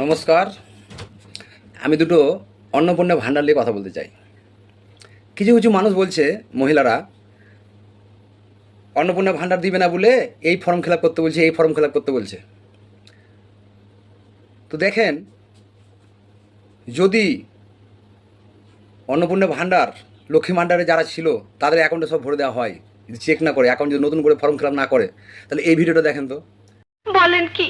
নমস্কার। আমি দুটো অন্নপূর্ণা ভাণ্ডার নিয়ে কথা বলতে চাই। কিছু কিছু মানুষ বলছে, মহিলারা অন্নপূর্ণা ভাণ্ডার দিবে না বলে এই ফর্ম ফিল আপ করতে বলছে, এই ফর্ম ফিল আপ করতে বলছে। তো দেখেন, যদি অন্নপূর্ণা ভাণ্ডার, লক্ষ্মী ভাণ্ডারে যারা ছিল তাদের অ্যাকাউন্টে সব ভরে দেওয়া হয়, যদি চেক না করে, অ্যাকাউন্ট যদি নতুন করে ফর্ম ফিল আপ না করে, তাহলে এই ভিডিওটা দেখেন তো। বলেন কি?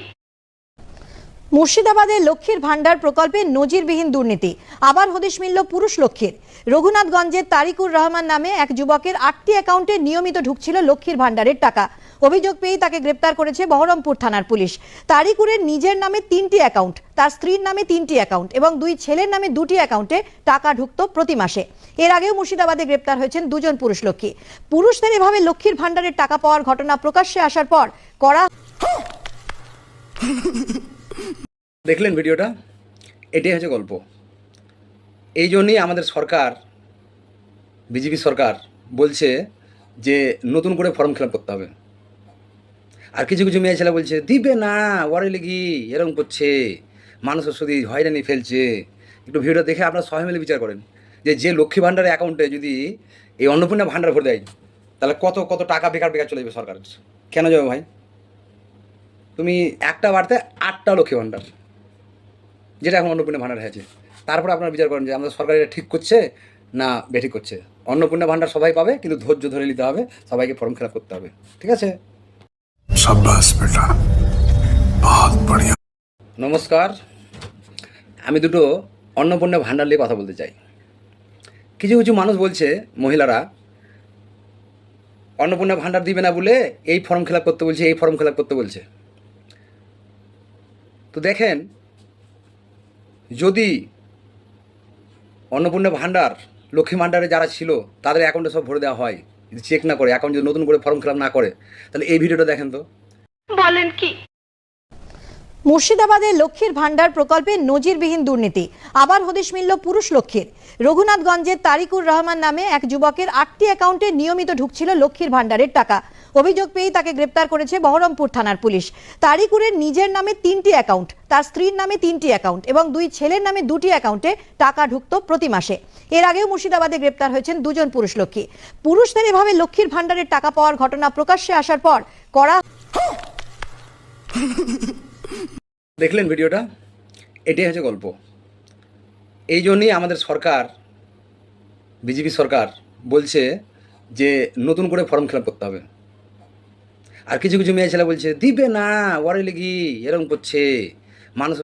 মুর্শিদাবাদে লক্ষ্মীর ভান্ডার প্রকল্পে নজিরবিহীন দুর্নীতি। আবার হদিশ মিলল পুরুষ লক্ষ্মীর। রঘুনাথগঞ্জের তারিকুর রহমান নামে এক যুবকের 8টি অ্যাকাউন্টে নিয়মিত ঢুকছিল লক্ষ্মীর ভান্ডারের টাকা। অভিযোগ পেয়েই তাকে গ্রেপ্তার করেছে বহরমপুর থানার পুলিশ। তারিকুরের নিজের নামে 3টি অ্যাকাউন্ট, তার স্ত্রীর নামে 3টি অ্যাকাউন্ট এবং 2 ছেলের নামে 2টি অ্যাকাউন্টে টাকা ঢুকত প্রতি মাসে। এর আগেও মুর্শিদাবাদে গ্রেপ্তার হয়েছেন 2জন পুরুষ লক্ষ্মী। পুরুষদের এভাবে লক্ষ্মীর ভান্ডারের টাকা পাওয়ার ঘটনা প্রকাশ্যে আসার পর কড়া দেখলেন ভিডিওটা? এটাই হচ্ছে গল্প। এই জন্যই আমাদের সরকার, বিজেপি সরকার বলছে যে নতুন করে ফর্ম ফিল আপ করতে হবে। আর কিছু কিছু মেয়ে ছেলে বলছে দিবে না, ওয়ারে লেগি এরকম করছে, মানুষের শুধু হয়রানি ফেলছে। একটু ভিডিওটা দেখে আপনারা সবাই মিলে বিচার করেন যে যে লক্ষ্মী ভাণ্ডারের অ্যাকাউন্টে যদি এই অন্নপূর্ণা ভাণ্ডার ভরে দেয়, তাহলে কত কত টাকা বেকার বেকার চলে যাবে সরকারের। কেন যাবে ভাই? তুমি একটা বাড়তে 8টা লক্ষ্মী ভাণ্ডার, যেটা এখন অন্নপূর্ণা ভাণ্ডার হয়েছে, তারপরে আপনারা বিচার করেন যে আমাদের সরকার এটা ঠিক করছে না বেঠিক করছে। অন্নপূর্ণা ভাণ্ডার সবাই পাবে, কিন্তু ধৈর্য ধরে নিতে হবে, সবাইকে ফর্ম ফিল আপ করতে হবে। ঠিক আছে? शाबाश बेटा, बहुत बढ़िया। নমস্কার। আমি দুটো অন্নপূর্ণা ভাণ্ডার নিয়ে কথা বলতে চাই। কিছু কিছু মানুষ বলছে, মহিলারা অন্নপূর্ণা ভাণ্ডার দিবে না বলে এই ফর্ম ফিল আপ করতে বলছে, এই ফর্ম ফিল আপ করতে বলছে। তো দেখেন, যদি অন্নপূর্ণা ভাণ্ডার, লক্ষ্মী ভাণ্ডারে যারা ছিল তাদের অ্যাকাউন্টে সব ভরে দেওয়া হয়, যদি চেক না করে, অ্যাকাউন্ট যদি নতুন করে ফর্ম ফিল আপ না করে, তাহলে এই ভিডিওটা দেখেন তো। বলেন কি? মুর্শিদাবাদে লক্ষ্মীর ভান্ডার প্রকল্পে নজিরবিহীন দুর্নীতি। আবার হদিশ মিলল পুরুষ লক্ষ্মীর। রঘুনাথগঞ্জের তারিকুর রহমান নামে এক যুবকের 8টি অ্যাকাউন্টে নিয়মিত ঢুকছিল লক্ষ্মীর ভান্ডারের টাকা। অভিযোগ পেয়েই তাকে গ্রেপ্তার করেছে বহরমপুর থানার পুলিশ। তারিকুরের নিজের নামে 3টি অ্যাকাউন্ট, তার স্ত্রীর নামে 3টি অ্যাকাউন্ট এবং 2 ছেলের নামে 2টি অ্যাকাউন্টে টাকা ঢুকত প্রতি মাসে। এর আগেও মুর্শিদাবাদে গ্রেপ্তার হয়েছেন 2জন পুরুষ লক্ষ্মী। পুরুষদের এভাবে লক্ষ্মীর ভান্ডারের টাকা পাওয়ার ঘটনা প্রকাশ্যে আসার পর কড়া দেখলেন ভিডিওটা? এটাই হচ্ছে গল্প। এই জন্যই আমাদের সরকার, বিজেপি সরকার বলছে যে নতুন করে ফর্ম ফিল আপ করতে হবে। আর কিছু কিছু মেয়ে ছেলে বলছে দিবে না, ওয়ারে লেগি এরকম করছে, মানুষ